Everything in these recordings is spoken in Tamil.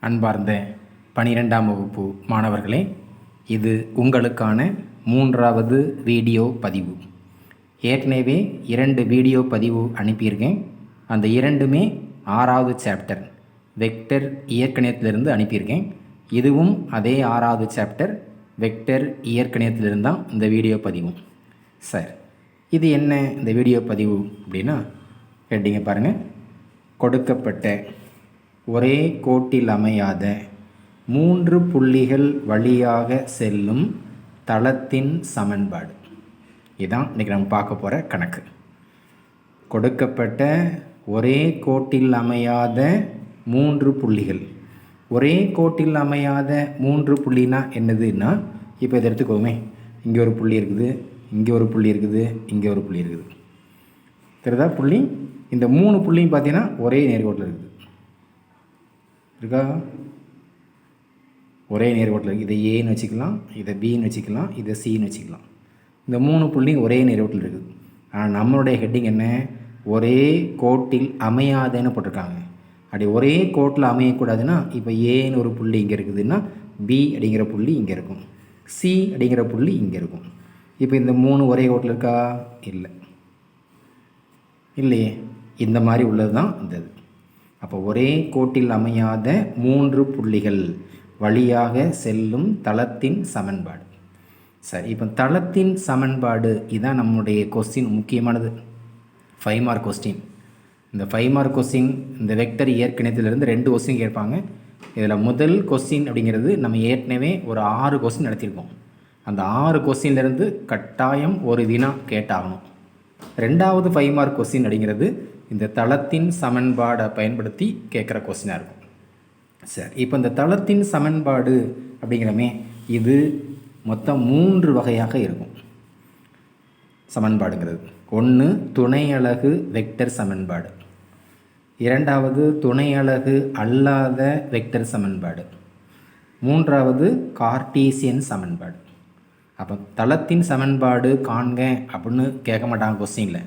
அன்பார்ந்த 12ஆம் வகுப்பு மாணவர்களே, இது உங்களுக்கான 3வது வீடியோ பதிவு. ஏற்கனவே 2 வீடியோ பதிவு அனுப்பியிருக்கேன். அந்த இரண்டுமே 6வது சாப்டர் வெக்டர் இயற்கணிதத்திலிருந்து அனுப்பியிருக்கேன். இதுவும் அதே 6வது சாப்டர் வெக்டர் இயற்கணிதத்திலிருந்து தான் இந்த வீடியோ பதிவும். சார், இது என்ன இந்த வீடியோ பதிவு அப்படின்னா, ஹெட்டிங்கை பாருங்கள். கொடுக்கப்பட்ட ஒரே கோட்டில் அமையாத 3 புள்ளிகள் வழியாக செல்லும் தளத்தின் சமன்பாடு. இதுதான் இன்றைக்கி நம்ம பார்க்க போகிற கணக்கு. கொடுக்கப்பட்ட ஒரே கோட்டில் அமையாத 3 புள்ளிகள். ஒரே கோட்டில் அமையாத 3 புள்ளினா என்னதுன்னா, இப்போ இதை எடுத்துக்கோமே. இங்கே ஒரு புள்ளி இருக்குது, இங்கே ஒரு புள்ளி இருக்குது, இங்கே ஒரு புள்ளி இருக்குது. தெரியுதா புள்ளி? இந்த 3 புள்ளியும் பார்த்தீங்கன்னா ஒரே நேர்கோட்டில் இருக்குது. இருக்கா? ஒரே நேர்கோட்டில் இருக்குது. இதை ஏன்னு வச்சுக்கலாம், இதை பின்னு வச்சுக்கலாம், இதை சின்னு வச்சுக்கலாம். இந்த 3 புள்ளியும் ஒரே நேர்கோட்டில் இருக்குது. ஆனால் நம்மளுடைய ஹெட்டிங் என்ன? ஒரே கோட்டில் அமையாதன்னு போட்டிருக்காங்க. அப்படி ஒரே கோட்டில் அமையக்கூடாதுன்னா, இப்போ ஏன்னு ஒரு புள்ளி இங்கே இருக்குதுன்னா பி அப்படிங்கிற புள்ளி இங்கே இருக்கும், சி அப்படிங்கிற புள்ளி இங்கே இருக்கும். இப்போ இந்த 3 ஒரே கோட்டில் இருக்கா? இல்லை, இல்லையே. இந்த மாதிரி உள்ளது தான் இந்த இது. அப்போ ஒரே கோட்டில் அமையாத 3 புள்ளிகள் வழியாக செல்லும் தளத்தின் சமன்பாடு. சரி, இப்போ தளத்தின் சமன்பாடு இதுதான் நம்முடைய கொஸ்டின். முக்கியமானது 5 மார்க் கொஸ்டின். இந்த 5 மார்க் கொஸ்டின் இந்த வெக்டர் இயற்கணிதத்திலிருந்து 2 கொஸ்டின் கேட்பாங்க. இதில் முதல் கொஸ்டின் அப்படிங்கிறது நம்ம ஏற்கனவே ஒரு 6 கொஸ்டின் நடத்தியிருக்கோம். அந்த 6 கொஸ்டின்லேருந்து கட்டாயம் ஒரு வினா கேட்டாகணும். 2வது 5 மார்க் கொஸ்டின் அப்படிங்கிறது இந்த தளத்தின் சமன்பாடை பயன்படுத்தி கேட்குற கொஸ்டினாக இருக்கும். சரி, இப்போ இந்த தளத்தின் சமன்பாடு அப்படிங்கிறமே இது மொத்தம் 3 வகையாக இருக்கும். சமன்பாடுங்கிறது ஒன்று துணை அலகு வெக்டர் சமன்பாடு, 2வது துணை அலகு அல்லாத வெக்டர் சமன்பாடு, 3வது கார்ட்டீசியன் சமன்பாடு. அப்போ தளத்தின் சமன்பாடு காண்க அப்படின்னு கேட்க மாட்டாங்க கொஸ்டினில்.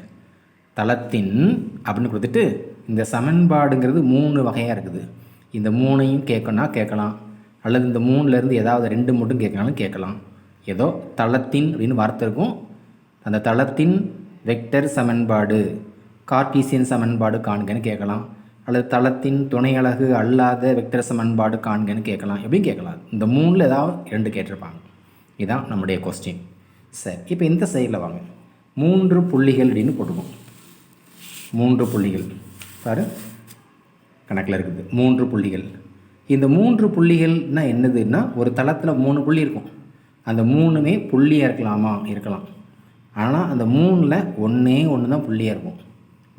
தளத்தின் அப்படின்னு கொடுத்துட்டு இந்த சமன்பாடுங்கிறது 3 வகையாக இருக்குது. இந்த 3ஐயும் கேட்கலாம், அல்லது இந்த 3லேருந்து ஏதாவது 2 மட்டும் கேட்கலாம். ஏதோ தளத்தின் அப்படின்னு வார்த்தை இருக்கும். அந்த தளத்தின் வெக்டர் சமன்பாடு கார்ட்டீசியன் சமன்பாடு காண்கன்னு கேட்கலாம், அல்லது தளத்தின் துணை அலகு அல்லாத வெக்டர் சமன்பாடு காண்கன்னு கேட்கலாம். எப்படின்னு கேட்கலாம். இந்த 3ல் ஏதாவது 2 கேட்டிருப்பாங்க. இதுதான் நம்முடைய கொஸ்டின். சரி, இப்போ இந்த சைடில் வாங்க. 3 புள்ளிகள் அப்படின்னு போட்டுக்கோம். 3 புள்ளிகள் பாரு, கணக்கில் இருக்குது 3 புள்ளிகள். இந்த 3 புள்ளிகள்னால் என்னதுன்னா, ஒரு தளத்தில் 3 புள்ளி இருக்கும். அந்த 3மே புள்ளியாக இருக்கலாம். ஆனால் அந்த 3ல் ஒன்று தான் புள்ளியாக இருக்கும்,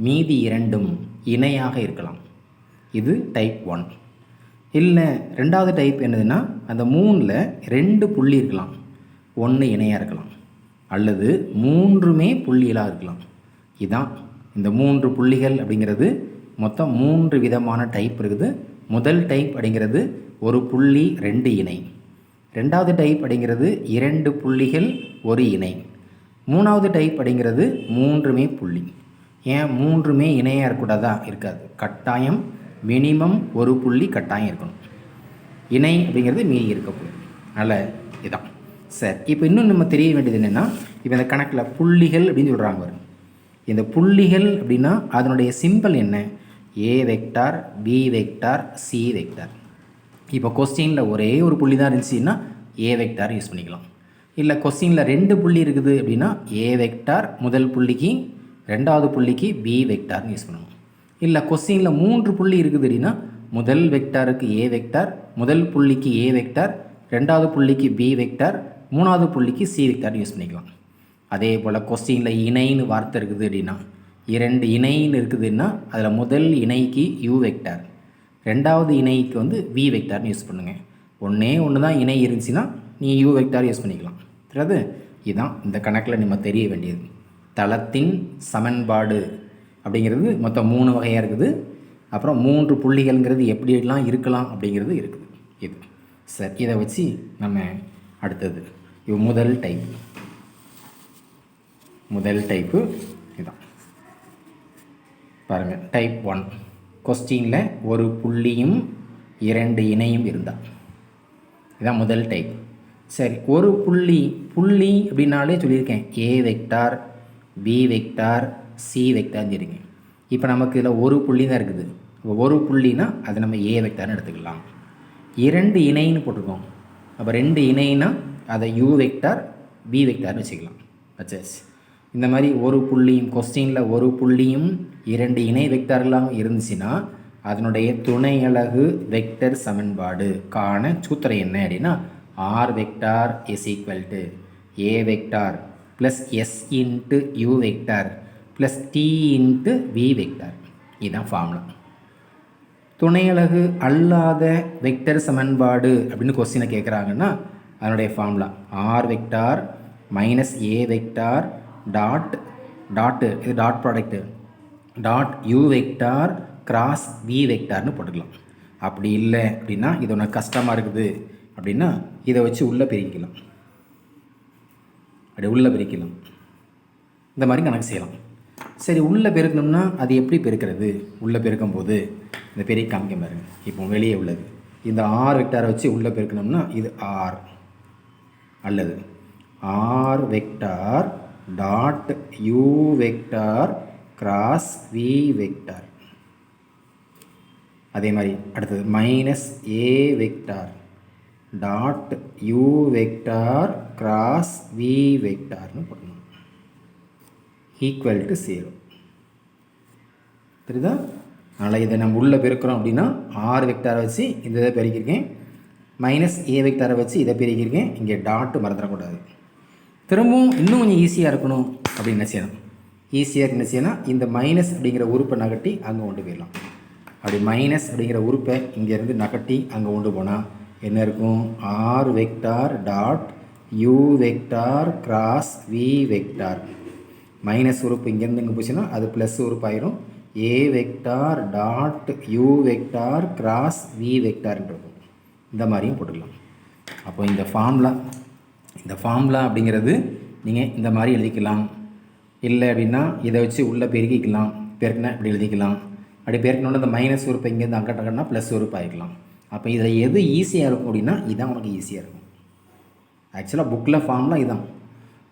மீதி 2ம் இணையாக இருக்கலாம். இது டைப் 1. இல்லை 2வது டைப் என்னதுன்னா, அந்த 3ல் 2 புள்ளி இருக்கலாம், 1 இணையாக இருக்கலாம், அல்லது 3மே புள்ளிகளாக இருக்கலாம். இதுதான் இந்த 3 புள்ளிகள் அப்படிங்கிறது. மொத்தம் 3 விதமான டைப் இருக்குது. முதல் டைப் அப்படிங்கிறது ஒரு புள்ளி 2 இணை. 2வது டைப் அப்படிங்கிறது 2 புள்ளிகள் 1 இணை. 3வது டைப் அப்படிங்கிறது 3மே புள்ளி. ஏன் 3மே இணையாக இருக்கக்கூடாதா? இருக்காது. கட்டாயம் மினிமம் ஒரு புள்ளி கட்டாயம் இருக்கணும். இணை அப்படிங்கிறது மீறி இருக்கக்கூடாது. அதனால் இதான். சரி, இப்போ இன்னும் நம்ம தெரிய வேண்டியது என்னென்னா, இப்போ இந்த கணக்கில் புள்ளிகள் அப்படின்னு சொல்கிறாங்க. இந்த புள்ளிகள் அப்படின்னா அதனுடைய சிம்பிள் என்ன? A vector, B vector, C vector. இப்போ கொஸ்டினில் ஒரே ஒரு புள்ளி தான் இருந்துச்சுன்னா ஏ வெக்டார் யூஸ் பண்ணிக்கலாம். இல்லை கொஸ்டினில் 2 புள்ளி இருக்குது அப்படின்னா ஏ வெக்டார் முதல் புள்ளிக்கு, 2வது புள்ளிக்கு பி வெக்டார்னு யூஸ் பண்ணணும். இல்லை கொஸ்டினில் 3 புள்ளி இருக்குது அப்படின்னா முதல் வெக்டாருக்கு ஏ வெக்டார், முதல் புள்ளிக்கு ஏ வெக்டார், 2வது புள்ளிக்கு பி வெக்டார், 3வது புள்ளிக்கு சி வெக்டார் யூஸ் பண்ணிக்கலாம். அதே போல் கொஸ்டினில் இணைன்னு வார்த்தை இருக்குது அப்படின்னா, 2 இணைன்னு இருக்குதுன்னா அதில் முதல் இணைக்கு யூ வெக்டார், 2வது இணைக்கு வந்து வி வெக்டார்னு யூஸ் பண்ணுங்கள். ஒன்று தான் இணை இருந்துச்சுன்னா நீ யூ வெக்டார் யூஸ் பண்ணிக்கலாம். தெரியாது? இதுதான் இந்த கணக்கில் நம்ம தெரிய வேண்டியது. தளத்தின் சமன்பாடு அப்படிங்கிறது மொத்தம் 3 வகையாக இருக்குது. அப்புறம் 3 புள்ளிகள்ங்கிறது எப்படியெல்லாம் இருக்கலாம் அப்படிங்கிறது இருக்குது. இது சரி, இதை வச்சு நம்ம அடுத்தது இது முதல் டைப்பு இதுதான். பாருங்கள், டைப் 1 கொஸ்டினில் ஒரு புள்ளியும் 2 இணையும் இருந்தால். இதுதான் முதல் டைப். சரி, ஒரு புள்ளி அப்படின்னாலே சொல்லியிருக்கேன், ஏ வெக்டார், பி வெக்டார், சி வெக்டார்னு இருக்கேன். இப்போ நமக்கு இதில் ஒரு புள்ளி தான் இருக்குது. இப்போ ஒரு புள்ளினா அது நம்ம ஏ வெக்டார்னு எடுத்துக்கலாம். 2 இணைன்னு போட்டிருக்கோம். அப்போ 2 இணைன்னா அதை யூ வெக்டார், பி வெக்டார்னு வச்சுக்கலாம். வச்சாச்சு. இந்த மாதிரி ஒரு புள்ளியும், கொஸ்டினில் ஒரு புள்ளியும் 2 இணை வெக்டார்களாக இருந்துச்சுன்னா அதனுடைய துணை அலகு வெக்டர் சமன்பாடு காண சூத்திரம் என்ன அப்படின்னா, R vector is equal to A vector plus S into U vector plus T into V vector. இதுதான் ஃபார்முலா. துணை அலகு அல்லாத வெக்டர் சமன்பாடு அப்படின்னு கொஸ்டினை கேட்குறாங்கன்னா அதனுடைய formula R vector minus A vector dot இது dot product dot U vector cross V வெக்டார்னு போட்டுக்கலாம். அப்படி இல்லை அப்படின்னா இது ஒன்று கஷ்டமாக இருக்குது அப்படின்னா இதை வச்சு உள்ளே பிரிக்கலாம். அப்படி உள்ளே பிரிக்கலாம். இந்த மாதிரி கணக்கு செய்யலாம். சரி, உள்ளே பெருக்கணும்னா அது எப்படி பெருக்கிறது? உள்ளே பெருக்கும்போது இந்த பெரிய காமிக்க பாருங்க. இப்போ வெளியே உள்ளது இந்த ஆர் வெக்டாரை வச்சு உள்ளே பெருக்கணும்னா இது ஆர் அல்லது R vector dot U vector cross V vector. அதே மாதிரி அடுத்தது minus A vector dot U vector cross V வெக்டார்னு போடணும். Equal to 0. தெரியுதா? அதனால் இதை நம்ம உள்ளே பெருக்கிறோம் அப்படின்னா ஆர் வெக்டாரை வச்சு இந்த இதை பெருக்கியிருக்கேன், மைனஸ் ஏ வெக்டாரை வச்சு இதை பெருக்கியிருக்கேன். இங்கே டாட்டு மறந்துடக்கூடாது. திரும்பவும் இன்னும் கொஞ்சம் ஈஸியாக இருக்கணும் அப்படின்னு என்ன செய்யணும்? ஈஸியாக என்ன செய்யணும்? இந்த மைனஸ் அப்படிங்கிற உறுப்பை நகட்டி அங்கே கொண்டு போயிடலாம். அப்படி மைனஸ் அப்படிங்கிற உறுப்பை இங்கேருந்து நகட்டி அங்கே கொண்டு போனால் என்ன இருக்கும்? R vector dot U vector cross V vector. Minus உறுப்பு இங்கேருந்து இங்கே போச்சுன்னா அது ப்ளஸ் உறுப்பு ஆயிரும். A vector dot U vector cross V வெக்டார்னு இருக்கும். இந்த மாதிரியும் போட்டுக்கலாம். அப்போ இந்த ஃபார்முலா அப்படிங்கிறது நீங்கள் இந்த மாதிரி எழுதிக்கலாம். இல்லை அப்படின்னா இதை வச்சு உள்ளே பெருக்கிக்கலாம். பெருக்கினா இப்படி எழுதிக்கலாம். அப்படி பெருக்கணுன்னா இந்த மைனஸ் உறுப்பை இங்கேருந்து அங்கட்டக்கன்னா ப்ளஸ் உறுப்பு ஆகிக்கலாம். அப்போ இதில் எது ஈஸியாக இருக்கும் அப்படின்னா இதுதான் உனக்கு ஈஸியாக இருக்கும். ஆக்சுவலாக புக்கில் ஃபார்முலா இதுதான்.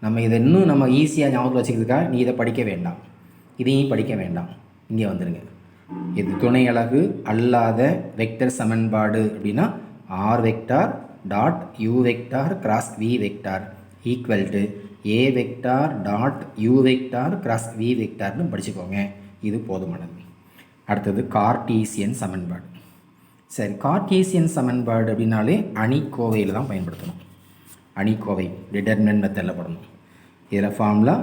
நம்ம இதை இன்னும் நம்ம ஈஸியாக ஞாபகத்தில் வச்சுக்கிறதுக்காக நீ இதை படிக்க வேண்டாம், இதையும் படிக்க வேண்டாம். இங்கே வந்துடுங்க. இது துணை அலகு அல்லாத வெக்டர் சமன்பாடு அப்படின்னா R vector dot U vector cross V vector equal to A vector dot U vector cross V வெக்டார்னு படிச்சுக்கோங்க. இது போதுமானது. அடுத்தது கார்ட்டீசியன் சமன்பாடு. சரி, கார்ட்டீசியன் சமன்பாடு அப்படின்னாலே அணிக்கோவையில் தான் பயன்படுத்தணும். அணிக்கோவை டிடர்மினன்ட் மெத்தடில் போடணும். இதில் formula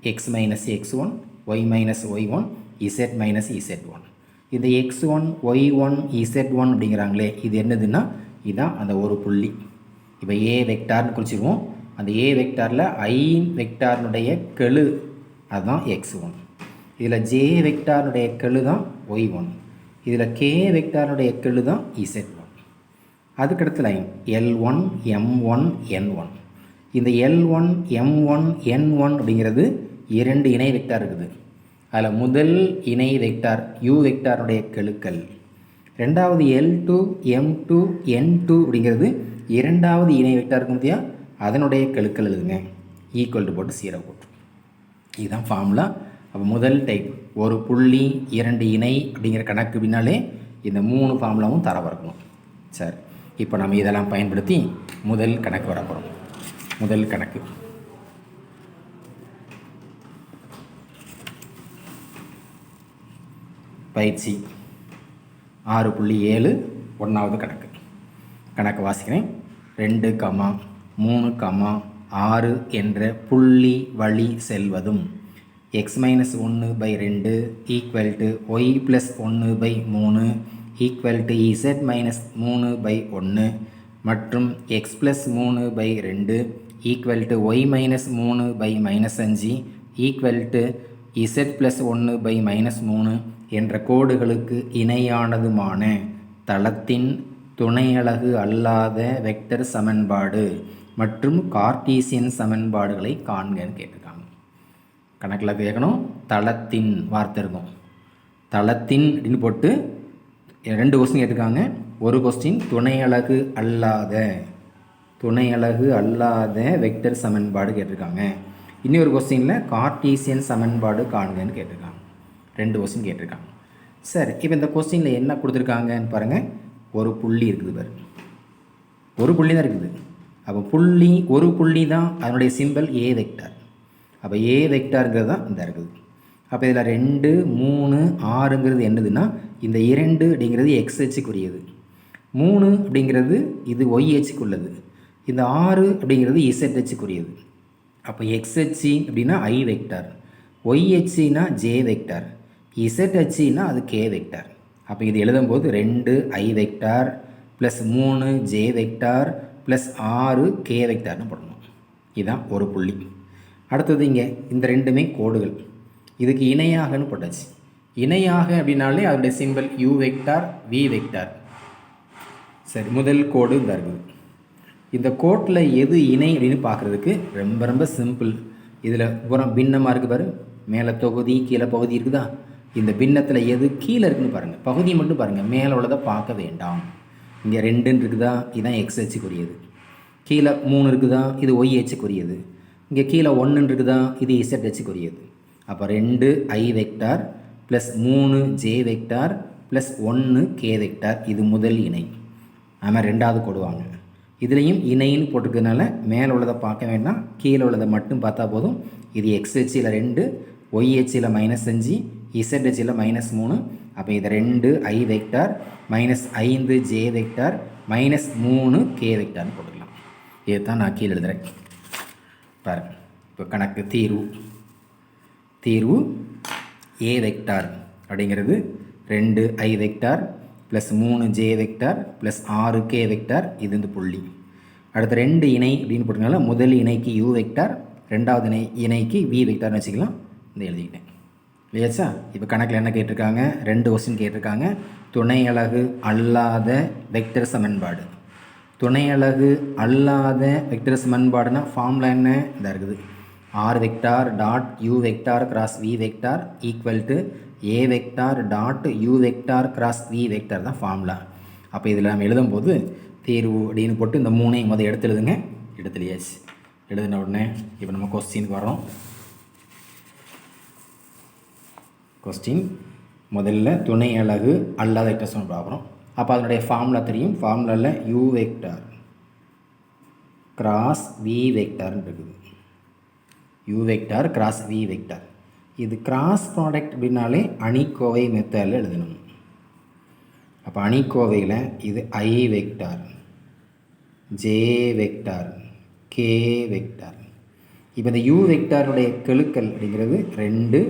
X minus x1 Y minus y1 z minus z1. இந்த x1 y1 z1 அப்படிங்கிறாங்களே இது என்னதுன்னா இதுதான் அந்த ஒரு புள்ளி. இப்போ ஏ வெக்டார்னு குறிச்சிடுவோம். அந்த ஏ வெக்டாரில் ஐ வெக்டார்னுடைய கெழு அதுதான் x1. இதில் ஜே வெக்டார்னுடைய கெழு தான் y1. இதில் கே வெக்டார்னுடைய கெழு தான் z1. அதுக்கடுத்து லைன் L1 M1 N1. இந்த L1 M1 N1 அப்படிங்கிறது 2 இணை வெக்டார் இருக்குது. அதில் முதல் இணை வெக்டார் u வெக்டாருடைய கெழுக்கள். ரெண்டாவது L2 M2 N2 அப்படிங்கிறது இரண்டாவது இணை வெக்டார் இருக்கும் பார்த்தியா, அதனுடைய கெழுக்கள் எழுதுங்க. ஈக்குவல் டு போட்டு 0 போட்டு. இதுதான் ஃபார்முலா. அப்போ முதல் டைப் ஒரு புள்ளி 2 இணை அப்படிங்கிற கணக்கு பின்னாலே இந்த 3 ஃபார்முலாவும் தரவா இருக்கணும். சரி, இப்போ நம்ம இதெல்லாம் பயன்படுத்தி முதல் கணக்கு வர போகிறோம். முதல் கணக்கு பயிற்சி 6.7 1வது கணக்கு வாசிக்கிறேன். 2,3,6 என்ற புள்ளி வழி செல்வதும் x-1/2 equal to y + 1/3 equal to z minus 3/1 மற்றும் x + 3/2 equal to y minus 3/-5 equal to z + 1/-3 என்ற கோடுகளுக்கு இணையானதுமான தளத்தின் துணையலகு அல்லாத வெக்டர் சமன்பாடு மற்றும் கார்ட்டீசியன் சமன்பாடுகளை காண்கன்னு கேட்டிருக்காங்க. கணக்கில் கேட்கணும். தளத்தின் வார்த்தை இருக்கும். தளத்தின் அப்படின்னு போட்டு 2 கொஸ்டின் கேட்டிருக்காங்க. ஒரு கொஸ்டின் துணை அலகு அல்லாத வெக்டர் சமன்பாடு கேட்டிருக்காங்க. இன்னொரு கொஸ்டினில் கார்ட்டீசியன் சமன்பாடு காண்கன்னு கேட்டிருக்காங்க. 2 கொஸ்டின் கேட்டிருக்காங்க. சரி, இப்போ இந்த கொஸ்டினில் என்ன கொடுத்துருக்காங்கன்னு பாருங்கள். ஒரு புள்ளி இருக்குது பாரு, ஒரு புள்ளி தான் இருக்குது. அப்போ ஒரு புள்ளி தான் அதனுடைய சிம்பல் ஏ வெக்டார். அப்போ ஏ வெக்டாருங்கிறது தான் இந்த இருக்குது. அப்போ இதில் 2, 3, 6ங்கிறது என்னதுன்னா இந்த 2 அப்படிங்கிறது எக்ஸ்ஹெச்சுக்குரியது, 3 அப்படிங்கிறது இது ஒய்ஹெச்சுக்குள்ளது, இந்த 6 அப்படிங்கிறது இசட்ஹெச்சுக்குரியது. அப்போ எக்ஸ்ஹெச்சி அப்படின்னா ஐ வெக்டார், ஒய்ஹெச்சின்னா ஜே வெக்டார், இசட்ஹெச்சின்னா அது கே வெக்டார். அப்போ இது எழுதும்போது 2 I vector plus 3 J vector plus 6 K வெக்டார்னு போடணும். இதுதான் ஒரு புள்ளி. அடுத்தது இங்கே இந்த ரெண்டுமே கோடுகள், இதுக்கு இணையாகன்னு போட்டாச்சு. இணையாக அப்படின்னாலே அதோடைய simple U vector V vector. சரி, முதல் கோடு இந்த இருக்குது. இந்த கோட்டில் எது இணை அப்படின்னு பார்க்குறதுக்கு ரொம்ப ரொம்ப சிம்பிள். இதில் புறம் பின்னமாக இருக்குது பாரு, மேலே தொகுதி கீழே பகுதி இருக்குதா. இந்த பின்னத்தில் எது கீழே இருக்குதுன்னு பாருங்கள், பகுதி மட்டும் பாருங்கள், மேலே உள்ளதை பார்க்க வேண்டாம். இங்கே 2 இருக்குதா, இதுதான் எக்ஸ்ஹெச்சுக்குரியது. கீழே 3 இருக்குதா, இது ஒய்ஹெச்சுக்குரியது. இங்கே கீழே 1 இருக்குதா, இது இசட்ஹெச்சுக்குரியது. அப்போ 2 I vector plus 3 J vector plus 1 K vector, இது முதல் இணை. அதுமாதிரி ரெண்டாவது போடுவாங்க. இதுலேயும் இணைன்னு போட்டிருக்கிறதுனால மேலே உள்ளதை பார்க்க வேண்டாம், கீழே உள்ளதை மட்டும் பார்த்தா போதும். இது எக்ஸ்ஹெச்சில் 2, ஒய்ஹெச்சில் -5, இசட்ஹெச்சில் -3. அப்போ இது 2 I vector -5 J vector -3 K வெக்டார்னு போட்டுக்கலாம். இதை தான் நான் கீழே எழுதுகிறேன் பாருங்க. இப்போ கணக்கு தீர்வு ஏ வெக்டார் அப்படிங்கிறது 2 I vector plus 3 J vector plus 6 K vector, இது இந்த புள்ளி. அடுத்த 2 இணை அப்படின்னு போட்டிங்கனால முதல் இணைக்கு யூ வெக்டார், ரெண்டாவது இணைக்கு வி வெக்டார்னு வச்சுக்கலாம். இந்த எழுதிக்கிட்டேன் இல்லையாச்சா. இப்போ கணக்கில் என்ன கேட்டிருக்காங்க, 2 கொஸ்டின் கேட்டிருக்காங்க. துணை அலகு அல்லாத வெக்டர் சமன்பாடு. துணை அலகு அல்லாத வெக்டர் சமன்பாடுனா ஃபார்முலா என்ன இந்த இருக்குது. R vector dot U vector cross V vector equal to A vector dot U vector cross V vector தான் ஃபார்முலா. அப்போ இதில் நம்ம எழுதும்போது தீர்வு அப்படின்னு போட்டு இந்த 3ஐயும் முதல் எடுத்து எழுதுங்க. எடுத்துலையாச்சு. எழுதின உடனே இப்போ நம்ம கொஸ்டினுக்கு வரோம். கொஸ்டின் முதல்ல துணை அலகு அல்லாத வெக்டர் சமன்பாடு பார்க்குறோம். அப்போ அதனுடைய ஃபார்முலா தெரியும். ஃபார்முலாவில் யூ வெக்டார் கிராஸ் வி வெக்டார்னு இருக்குது. U vector cross V vector. இது கிராஸ் ப்ராடக்ட் அப்படின்னாலே அணிக்கோவை மெத்தடில் எழுதணும். அப்போ அணிக்கோவையில் இது I vector J vector K vector. இப்போ இந்த யூ வெக்டாருடைய கெழுக்கள் அப்படிங்கிறது 2,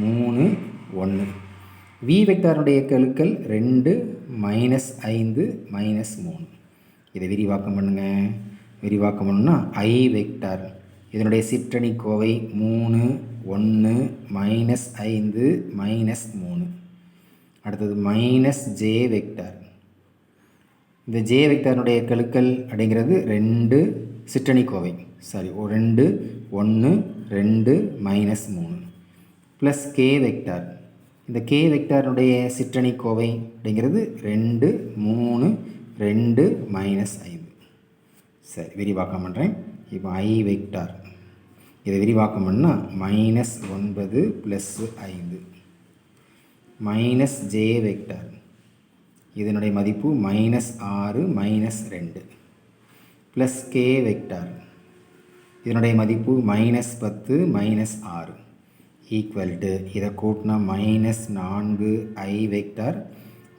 3, 1. வி வெக்டாருடைய கெழுக்கள் 2, -5, -3. இதை விரிவாக்கம் பண்ணுங்கள். விரிவாக்கம் பண்ணுன்னா ஐ வெக்டார் இதனுடைய சிற்றணி கோவை 3, 1, -5, -3. அடுத்தது ஜே வெக்டார். இந்த ஜே வெக்டாருடைய கெழுக்கள் அப்படிங்கிறது 2 சிற்றணி கோவை 2, 1, 2, -3 ப்ளஸ் கே வெக்டார். இந்த கே வெக்டாருடைய சிற்றணி கோவை அப்படிங்கிறது 2, 3, 2, -5. சரி, விரிவாக்கம் பண்ணுறேன். இப்போ ஐ வெக்டார் இதை விரிவாக்கம் பண்ணால் -9 + 5 ஜே வெக்டார் இதனுடைய மதிப்பு -6 -2 ப்ளஸ் கே வெக்டார் இதனுடைய மதிப்பு -10 -6 ஈக்குவல் டு இதை கூட்டினா -4 ஐ வெக்டார்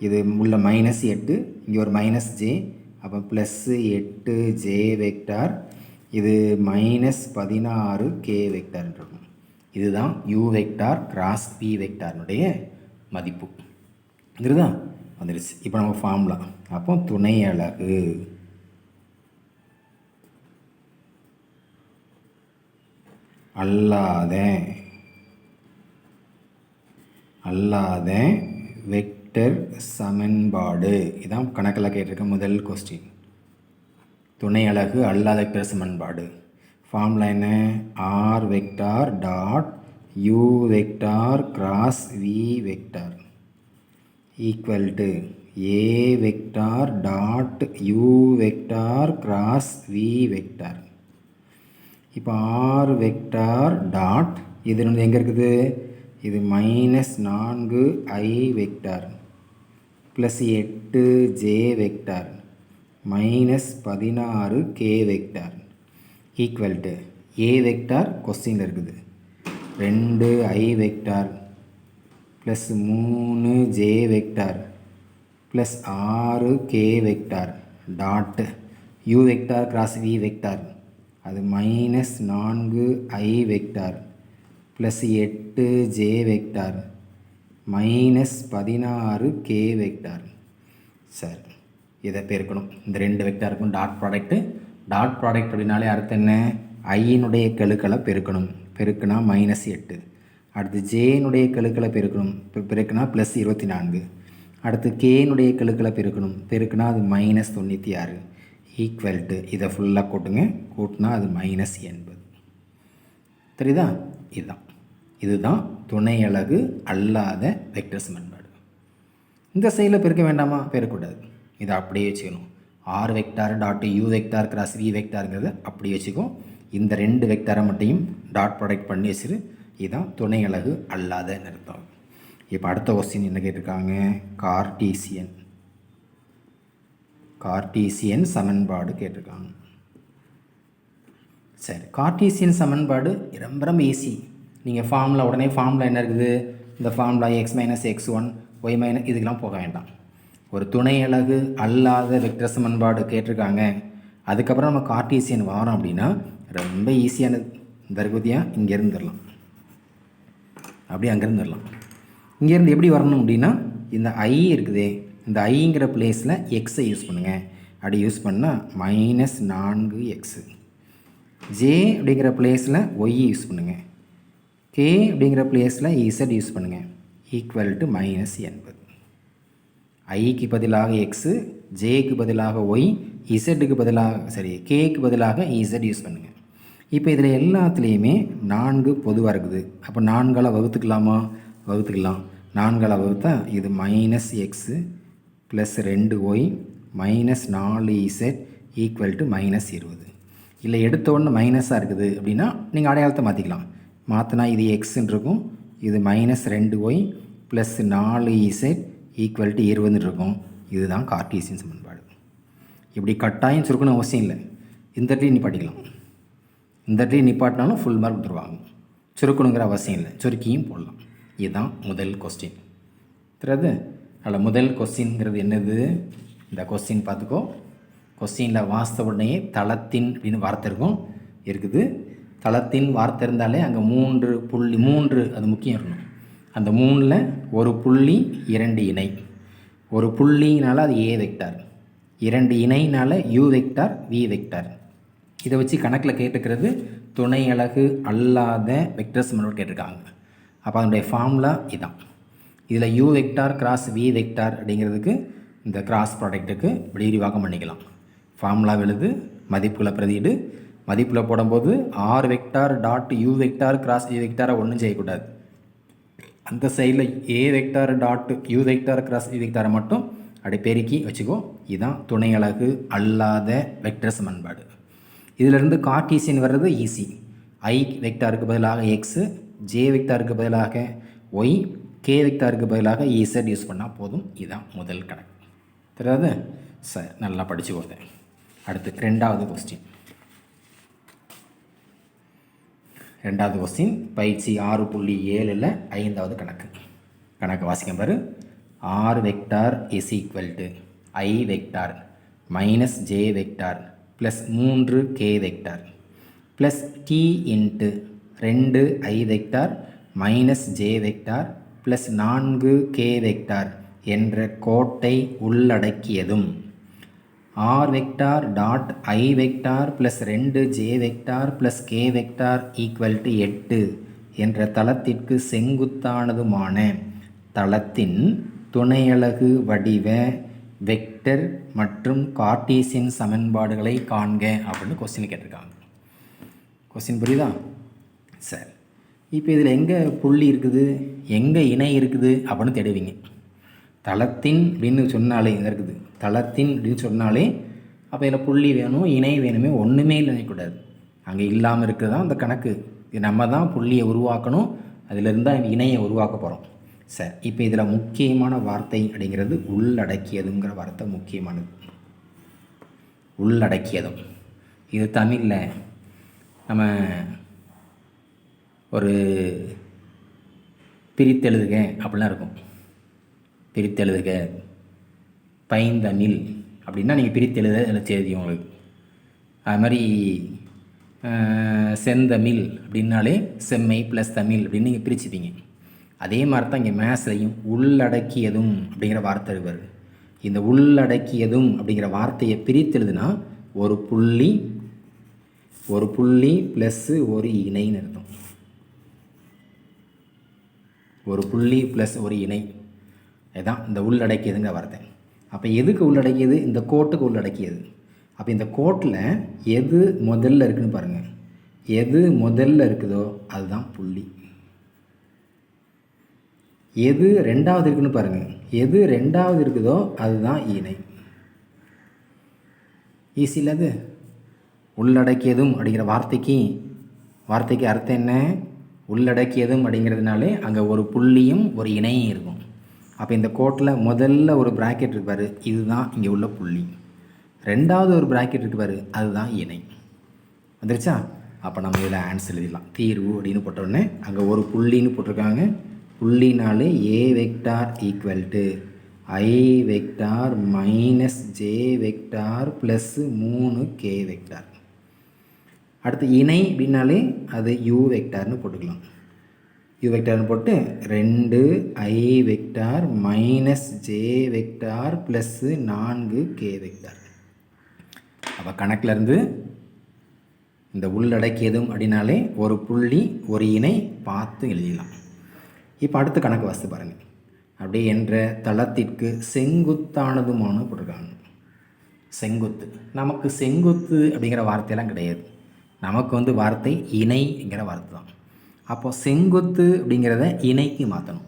இது உள்ள -8 இங்கே ஒரு -j அப்போ +8 ஜே வெக்டார் இது -16 கே வெக்டார் இருக்கும். இதுதான் யூ வெக்டார் கிராஸ் பி வெக்டார்னுடைய மதிப்பு. இதுதான் வந்துடுச்சு. இப்போ நம்ம ஃபார்முலா அப்போ துணை அலகு அல்லாத வெக்டர் சமன்பாடு. இதான் கணக்கில் கேட்டிருக்க முதல் கொஸ்டின். துணை அலகு அல்லாத வெக்டர் சமன்பாடு ஃபார்முலா என்ன, R vector dot U vector cross V vector equal to A vector dot U vector cross V vector. இப்போ ஆர் வெக்டார் டாட் இது எங்கே இருக்குது, இது -4i vector plus 8j vector -16k vector equal to A vector கொஸ்டினில் இருக்குது 2i vector plus 3j vector plus 6k vector dot U vector cross V vector அது -4i vector plus 8j vector -16k vector. சரி, இதை பெருக்கணும். இந்த ரெண்டு வெக்டாருக்கும் டாட் ப்ராடக்ட்டு. டாட் ப்ராடக்ட் அப்படின்னாலே அர்த்தம் என்ன, ஐயினுடைய கெழுக்களை பெருக்கணும், பெருக்குனா -8. அடுத்து ஜேனுடைய கெழுக்களை பெருக்கணும், பெருக்குனா +24. அடுத்து கேனுடைய கெழுக்களை பெருக்கணும், பெருக்குனா அது -96 ஈக்குவல் டு இதை ஃபுல்லாக கூட்டுங்க, கூட்டினா அது -80. தெரியுதா? இதுதான் துணை அலகு அல்லாத வெக்டர் சமன்பாடு. இந்த சைடில் பெருக்க வேண்டாமா? பெருக்கக்கூடாது, இதை அப்படியே வச்சுக்கணும். R vector dot U vector cross V வெக்டாருங்கிறத அப்படியே வச்சுக்கும். இந்த ரெண்டு வெக்டாரை மட்டும் டாட் ப்ராடக்ட் பண்ணி வச்சுரு. இதுதான் துணை அலகு அல்லாத நிறுத்தம். இப்போ அடுத்த கொஸ்டின் என்ன கேட்டிருக்காங்க, கார்ட்டீசியன் சமன்பாடு கேட்டிருக்காங்க. சரி, கார்ட்டீசியன் சமன்பாடு ரொம்ப ஈஸி. நீங்கள் ஃபார்முலா உடனே ஃபார்முலா என்ன இருக்குது, இந்த ஃபார்முலா x - x1 y - இதுக்கெலாம் போக வேண்டாம். ஒரு துணை அலகு அல்லாத வெக்டர் சமன்பாடு கேட்டிருக்காங்க, அதுக்கப்புறம் நம்ம கார்ட்டீசியன் வாரோம் அப்படின்னா ரொம்ப ஈஸியானது. இந்த இருக்குதியாக இங்கே இருந்துடலாம், அப்படியே அங்கேருந்து வரலாம். இங்கேருந்து எப்படி வரணும் அப்படின்னா, இந்த ஐ இருக்குதே, இந்த ஐங்கிற பிளேஸில் எக்ஸை யூஸ் பண்ணுங்கள். அப்படி யூஸ் பண்ணால் -4x. ஜே அப்படிங்கிற பிளேஸில் ஒய் யூஸ் பண்ணுங்கள். கே அப்படிங்கிற பிளேஸில் இசட் யூஸ் பண்ணுங்கள். Equal to -80. ஐக்கு பதிலாக எக்ஸு, ஜேக்கு பதிலாக ஒய், இசட்டுக்கு பதிலாக கேக்கு பதிலாக இசட் யூஸ் பண்ணுங்கள். இப்போ இதில் எல்லாத்துலேயுமே 4 பொதுவாக இருக்குது. அப்போ 4ஆல் வகுத்துக்கலாமா? வகுத்துக்கலாம். 4ஆல் வகுத்தா இது -x plus 2y -4z equal to -20. இல்லை எடுத்த ஒன்று மைனஸாக இருக்குது அப்படின்னா நீங்கள் அடையாளத்தை மாற்றிக்கலாம். மாற்றினா இது எக்ஸ்ன்னு இருக்கும், இது -2y plus 4z equal to 20 இருக்கும். இதுதான் கார்ட்டீசியன் சமன்பாடு. இப்படி கட்டாயம் சுருக்கணும் அவசியம் இல்லை. இந்த இடத்துல நிப்பாட்டிக்கலாம், இந்த இடத்துல நிப்பாட்டினாலும் ஃபுல் மார்க் கொடுத்துருவாங்க. சுருக்கணுங்கிற அவசியம் இல்லை, சுருக்கியும் போடலாம். இதுதான் முதல் கொஸ்டின். தெரியாது? அதில் முதல் கொஸ்டின்ங்கிறது என்னது, இந்த கொஸ்டின் பார்த்துக்கோ. கொஸ்டினில் வாசித்த உடனே தளத்தின் அப்படின்னு வார்த்தை இருக்குது. தளத்தின் வார்த்தை இருந்தாலே அங்கே 3 அது முக்கியம் இருக்கணும். அந்த 3ல் ஒரு புள்ளி 2 இணை. ஒரு புள்ளினால் அது ஏ வெக்டார், 2 இணைனால் யூ வெக்டார் வி வெக்டார். இதை வச்சு கணக்கில் கேட்டுக்கிறது துணை அலகு அல்லாத வெக்டர் சமன்பாடு கேட்டிருக்காங்க. அப்போ அதனுடைய ஃபார்முலா இதான். இதில் U vector cross V vector அப்படிங்கிறதுக்கு இந்த கிராஸ் ப்ராடக்ட்டுக்கு இப்படி விரிவாக்கம் பண்ணிக்கலாம். ஃபார்முலா எழுது, மதிப்புகளை பிரதியிடு. மதிப்பில் போடும்போது R vector dot U vector cross V வெக்டாரை ஒன்றும் செய்யக்கூடாது. அந்த சைடில் A vector dot U vector cross V வெக்டாரை மட்டும் அப்படி பெருக்கி வச்சுக்கோ. இதுதான் துணை அலகு அல்லாத வெக்டர் சமன்பாடு. இதிலிருந்து கார்ட்டீசியன் வர்றது ஈஸி. ஐ வெக்டாருக்கு பதிலாக எக்ஸு, ஜே வெக்டாருக்கு பதிலாக ஒய், கே வெக்டாருக்கு பதிலாக இசட் யூஸ் பண்ணால் போதும். இதுதான் முதல் கணக்கு. தெரியாது? சரி, நல்லா படித்து போகிறேன். அடுத்து ரெண்டாவது கொஸ்டின். பயிற்சி 6.7 5வது கணக்கு வாசிக்க பாரு. R vector is equal to I vector minus J vector plus 3k vector plus T into 2i vector minus J vector plus 4k vector என்ற கோட்டை உள்ளடக்கியதும் R vector dot I vector plus 2j vector plus k vector equal to 8 என்ற தளத்திற்கு செங்குத்தானதுமான தளத்தின் துணையலகு வடிவ வெக்டர் மற்றும் கார்ட்டீசியன் சமன்பாடுகளை காண்க அப்படின்னு கொஸ்டின் கேட்டிருக்காங்க. கொஸ்டின் புரியுதா? சரி, இப்போ இதில் எங்கே புள்ளி இருக்குது, எங்கே இணை இருக்குது அப்படின்னு தேடுவீங்க. தளத்தின் அப்படின்னு சொன்னாலே இங்கே இருக்குது, தளத்தின் அப்படின்னு சொன்னாலே அப்போ இதில் புள்ளி வேணும், இணை வேணுமே, ஒன்றுமே இல்லைக்கூடாது. அங்கே இல்லாமல் இருக்கிறது தான் அந்த கணக்கு. இது நம்ம தான் புள்ளியை உருவாக்கணும், அதிலிருந்து தான் இணையை உருவாக்க போகிறோம். சரி, இப்போ இதில் முக்கியமான வார்த்தை அப்படிங்கிறது உள்ளடக்கியதுங்கிற வார்த்தை முக்கியமானது. உள்ளடக்கியதும் இது தமிழில் நம்ம ஒரு பிரித்தெழுதுக அப்படிலாம் இருக்கும். பிரித்தெழுதுக பைந்தமிழ் அப்படின்னா நீங்கள் பிரித்தெழுத அதில் செய்தி உங்களுக்கு. அது மாதிரி செந்தமிழ் அப்படின்னாலே செம்மை ப்ளஸ் தமிழ் அப்படின்னு நீங்கள் பிரிச்சுப்பீங்க. அதே மாதிரி தான் இங்கே மேத்ஸ்லையும் உள்ளடக்கியதும் அப்படிங்கிற வார்த்தை வருது. இந்த உள்ளடக்கியதும் அப்படிங்கிற வார்த்தையை பிரித்தெழுதுனா ஒரு புள்ளி ப்ளஸ்ஸு ஒரு இணைன்னு அர்த்தம். ஒரு புள்ளி ப்ளஸ் ஒரு இணை, இதுதான் இந்த உள்ளடக்கியதுங்கிற வார்த்தை. அப்போ எதுக்கு உள்ளடக்கியது? இந்த கோட்டுக்கு உள்ளடக்கியது. அப்போ இந்த கோட்டில் எது முதல்ல இருக்குதுன்னு பாருங்கள். எது முதல்ல இருக்குதோ அதுதான் புள்ளி. எது ரெண்டாவது இருக்குதுன்னு பாருங்கள். எது ரெண்டாவது இருக்குதோ அதுதான் இணை. ஈஸி இல்லை அது? உள்ளடக்கியதும் அப்படிங்கிற வார்த்தைக்கு அர்த்தம் என்ன? உள்ளடக்கியதும் அப்படிங்கிறதுனாலே அங்கே ஒரு புள்ளியும் ஒரு இணையும் இருக்கும். அப்போ இந்த கோட்டில் முதல்ல ஒரு ப்ராக்கெட் இருக்கு பாரு, இதுதான் இங்கே உள்ள புள்ளி. ரெண்டாவது ஒரு ப்ராக்கெட் இருக்கு பாரு, அதுதான் இணை. வந்துருச்சா? அப்போ நம்ம இதில் ஆன்சர் எழுதிடலாம். தீர்வு அப்படின்னு போட்டோடனே அங்கே ஒரு புள்ளின்னு போட்டிருக்காங்க. புள்ளினாலே A vector equal to I vector minus J vector plus 3k vector. அடுத்து இணை அப்படின்னாலே அது யூ வெக்டார்னு போட்டுக்கலாம். யூ வெக்டார்னு போட்டு 2i vector minus J vector plus 4k vector. அப்போ கணக்கிலேருந்து இந்த உள்ளடக்கியதும் அப்படின்னாலே ஒரு புள்ளி ஒரு இணை பார்த்து எழுதிடலாம். இப்போ அடுத்த கணக்கு வாசித்து பாருங்கள். அப்படியே என்ற தளத்திற்கு செங்குத்தானதுமான போட்டிருக்காங்க. செங்குத்து, நமக்கு செங்குத்து அப்படிங்கிற வார்த்தையெல்லாம் கிடையாது. நமக்கு வார்த்தை இணைங்கிற வார்த்தை தான். அப்போ செங்குத்து அப்படிங்கிறத இணைக்கு மாற்றணும்.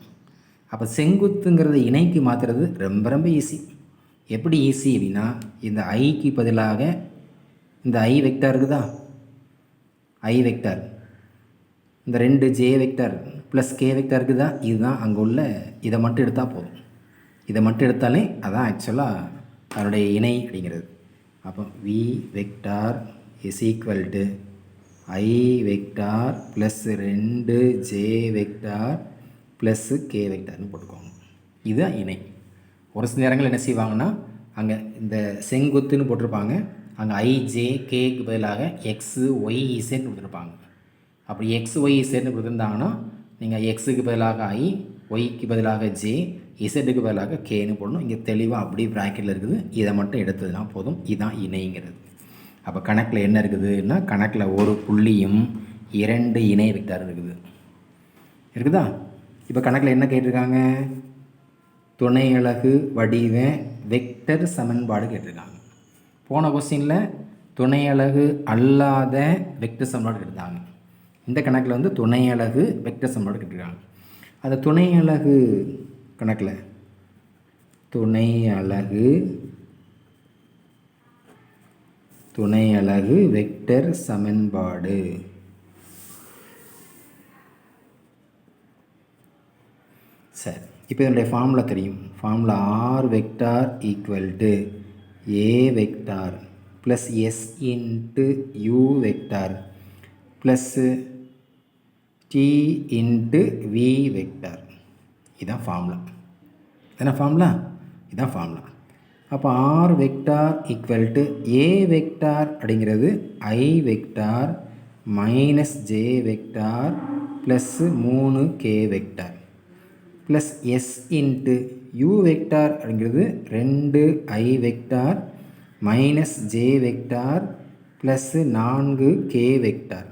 அப்போ செங்குத்துங்கிறத இணைக்கு மாற்றுறது ரொம்ப ரொம்ப ஈஸி. எப்படி ஈஸி அப்படின்னா, இந்த ஐக்கு பதிலாக இந்த ஐ வெக்டார் இருக்குதா, ஐ வெக்டார், இந்த 2j vector plus k vector இருக்குதா, இதுதான் அங்கே உள்ள. இதை மட்டும் எடுத்தால் போதும். இதை மட்டும் எடுத்தாலே அதான் ஆக்சுவலாக அதனுடைய இணை அப்படிங்கிறது. அப்போ v vector is equal to I vector plus 2j vector plus k வெக்டார்னு போட்டுக்கோங்க. இதுதான் இணை. ஒரு சில நேரங்கள் என்ன செய்வாங்கன்னா, அங்கே இந்த செங்குத்துன்னு போட்டிருப்பாங்க, அங்கே ஐஜே கேக்கு பதிலாக எக்ஸு ஒய் இசட்னு கொடுத்துருப்பாங்க. அப்படி எக்ஸ் ஒய் இசட்னு கொடுத்துருந்தாங்கன்னா நீங்கள் எக்ஸுக்கு பதிலாக ஐ, ஒய்க்கு பதிலாக ஜே, இசட்டுக்கு பதிலாக கேன்னு போடணும். இங்கே தெளிவாக அப்படி ப்ராக்கெட்டில் இருக்குது. இதை மட்டும் எடுத்ததுனா போதும். இதுதான் இணைங்கிறது. அப்போ கணக்கில் என்ன இருக்குதுன்னா, கணக்கில் ஒரு புள்ளியும் 2 இணை வெக்டார் இருக்குதா? இப்போ கணக்கில் என்ன கேட்டிருக்காங்க? துணை அலகு வடிவ வெக்டர் சமன்பாடு கேட்டிருக்காங்க. போன கொஸ்டினில் துணை அலகு அல்லாத வெக்டர் சமன்பாடு கேட்டிருந்தாங்க. இந்த கணக்கில் துணை அலகு வெக்டர் சமன்பாடு கேட்டிருக்காங்க. அந்த துணை அலகு கணக்கில் துணை அலகு வெக்டர் சமன்பாடு சரி. இப்போ இதனுடைய ஃபார்முலா தெரியும். Formula R vector equal to A vector plus S into U vector plus T into V vector. இதுதான் ஃபார்முலா. இதுதான் ஃபார்முலா. அப்போ R vector equal to A vector அப்படிங்கிறது I vector minus J vector plus 3k vector plus S into U vector அப்படிங்கிறது 2i vector minus J vector plus 4k vector.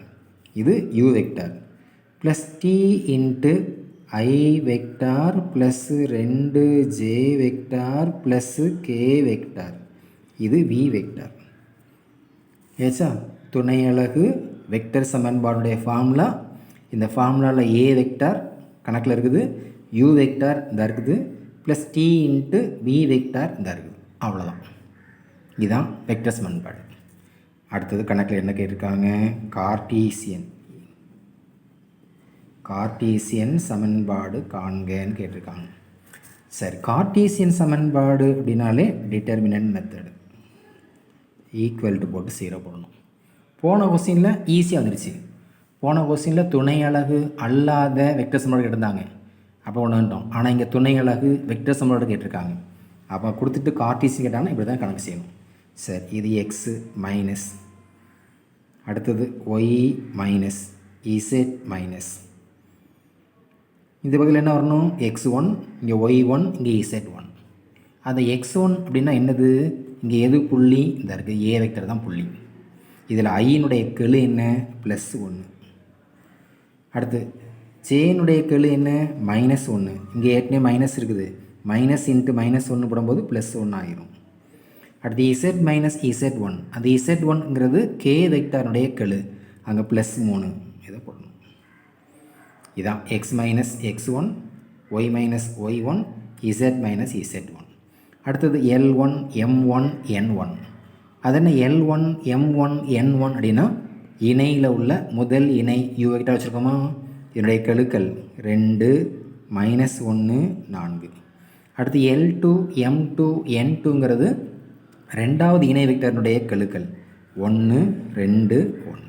இது U vector plus T into I vector plus 2j vector plus k vector. இது வி வெக்டார். ஏச்சா? துணை அலகு வெக்டர் சமன்பாடுடைய ஃபார்முலா. இந்த ஃபார்முலாவில் ஏ வெக்டார் கணக்கில் இருக்குது, யூ வெக்டார் இந்த இருக்குது, plus T into B vector இந்த இருக்குது. அவ்வளோதான். இதுதான் வெக்டர் சமன்பாடு. அடுத்தது கணக்கில் என்ன கேட்டிருக்காங்க? கார்ட்டீசியன் சமன்பாடு காண்கன்னு கேட்டிருக்காங்க. சரி, கார்ட்டீசியன் சமன்பாடு அப்படின்னாலே டிட்டர்மினன்ட் மெத்தடு ஈக்குவல் டு போட்டு 0 போடணும். போன கொஸ்டினில் ஈஸியாக வந்துடுச்சு. போன கொஸ்டினில் துணை அலகு அல்லாத வெக்டர் சமன்பாடு கேட்டிருந்தாங்க, அப்போ ஒன்றுட்டோம். ஆனால் இங்கே துணை அலகு வெக்டர் சமன்பாடு கேட்டிருக்காங்க. அப்போ கொடுத்துட்டு கார்ட்டீசியன் கேட்டாங்கன்னா இப்படி தான் கணக்கு செய்யணும். சரி, இது எக்ஸு மைனஸ், அடுத்தது ஒய் மைனஸ், இசட் மைனஸ். இந்த பக்கத்தில் என்ன வரணும்? x1, இங்கே y1, இங்கே z1. அந்த x1 அப்படின்னா என்னது? இங்கே எது புள்ளி? இந்த இருக்குது ஏ வெக்டர் தான் புள்ளி. இதில் ஐயினுடைய கெழு என்ன? +1. அடுத்து ஜேனுடைய கெழு என்ன? -1. இங்கே ஏற்கனவே மைனஸ் இருக்குது, மைனஸ் இன்ட்டு -1 போடும்போது +1 ஆகிரும். அடுத்து z மைனஸ் z1, அந்த z1ங்கிறது கே வெக்டாருடைய கெழு, அங்கே +3 இதை போடணும். இதான் x minus x1, y minus y1, z minus z1. அடுத்தது L1, M1, N1. அது என்ன L1, M1, N1 அப்படின்னா இணையில் உள்ள முதல் இணை u வெக்டார் வச்சுருக்கோமா? இதனுடைய கெழுக்கள் 2, -1, 4. அடுத்து L2, M2, N2ங்கிறது ரெண்டாவது இணை வெக்டாரினுடைய கெழுக்கள் 1, 2, 1.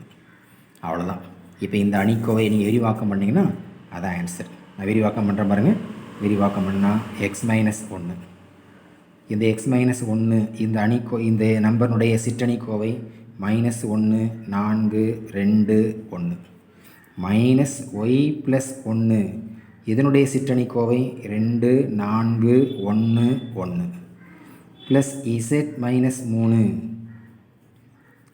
அவ்வளோதான். இப்போ இந்த அணிக்கோவையை நீங்கள் விரிவாக்கம் பண்ணிங்கன்னா அதான் ஆன்சர். நான் விரிவாக்கம் பண்ணுறேன் பாருங்கள். விரிவாக்கம் பண்ணால் x மைனஸ் 1, இந்த x மைனஸ் 1 இந்த நம்பருடைய சிற்றணிக்கோவை -1, 4, 2, 1 மைனஸ் ஒய் ப்ளஸ் 1 இதனுடைய சிற்றணிக்கோவை 2, 4, 1, 1 ப்ளஸ் z மைனஸ் 3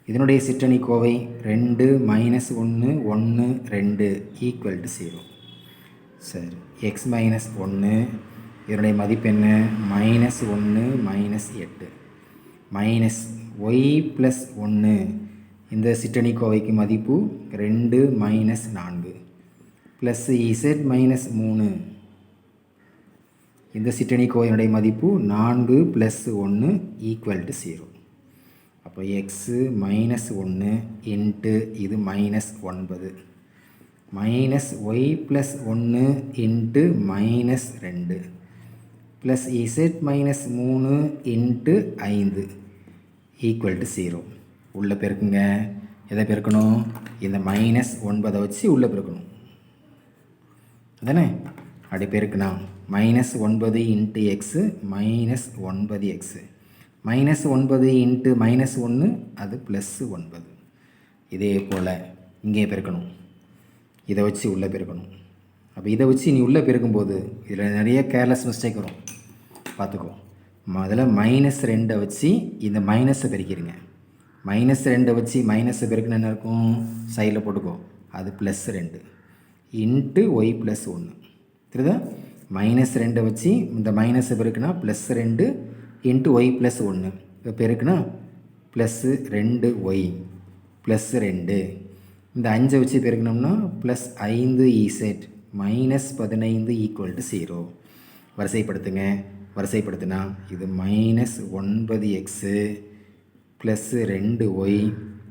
இதனுடைய சிற்றணிக்கோவை 2, -1, 1, 2 ஈக்குவல் டு 0. சரி, x மைனஸ் 1 இதனுடைய மதிப்பு என்ன? -1, -8 மைனஸ் ஒய் ப்ளஸ் 1 இந்த சிற்றணிக்கோவைக்கு மதிப்பு 2, -4 ப்ளஸ் z மைனஸ் 3 இந்த சிற்றணிக்கோவையினுடைய மதிப்பு 4 + 1 ஈக்குவல் டு 0. அப்போ எக்ஸு -1 இன்ட்டு இது -9 minus Y plus 1 into -2 plus z minus 3 into 5 equal to 0. உள்ளே பெருக்குங்க. எதை பெருக்கணும்? இந்த -9 வச்சு உள்ளே பெருக்கணும், அதானே? அப்படி பெருக்குனா -9 இன்ட்டு எக்ஸு -9x, -9 இன்ட்டு -1 அது +9. இதே போல் இங்கே பெருக்கணும், இதை வச்சு உள்ளே பெருக்கணும். அப்போ இதை வச்சு நீ உள்ளே பெருக்கும்போது இதில் நிறைய கேர்லெஸ் மிஸ்டேக் வரும், பார்த்துக்கோ. முதல்ல -2 வச்சு இந்த மைனஸை பெருக்கிடுங்க. -2 வச்சு மைனஸை பெருக்கினா என்ன இருக்கும்? சைடில் போட்டுக்கோ, அது +2 இன்ட்டு ஒய் ப்ளஸ் 1 தெரியுதா? -2 வச்சு இந்த மைனஸை பெருக்குனா +2 இன்ட்டு ஒய் ப்ளஸ் 1 இப்போ பெருக்குனா +2y +2 இந்த 5 வச்சு பெருக்கணும்னா +5z -15 ஈக்குவல் டு 0. வரிசைப்படுத்துங்க. வரிசைப்படுத்தினா இது -9x +2y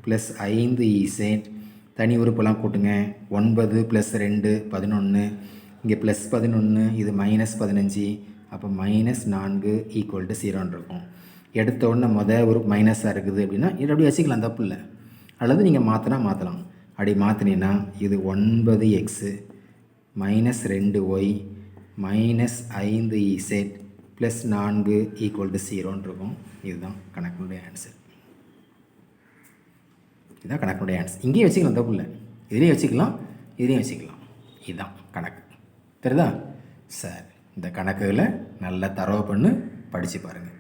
+5z தனி உறுப்பெல்லாம் கூட்டுங்க. 9 + 2 11, இங்கே +11 இது -15, அப்போ -4 ஈக்குவல் டு 0 இருக்கும். எடுத்த உடனே மொதல் ஒரு மைனஸாக இருக்குது அப்படின்னா இது அப்படி வச்சுக்கலாம், தப்பு இல்லை. அல்லது நீங்கள் மாற்றலாம். அப்படி மாற்றினீங்கன்னா இது 9x -2y -5z +4 equal to 0 இருக்கும். இதுதான் கணக்குடைய ஆன்சர். இதுதான் கணக்குடைய ஆன்சர். இங்கேயே வச்சுக்கலாம், தப்பு இல்லை. இதுலேயும் வச்சுக்கலாம், இதுலேயும் வச்சுக்கலாம். இதுதான் கணக்கு. தெரியுதா? சரி, இந்த கணக்குகளை நல்லா தரவு பண்ணி படித்து பாருங்கள்.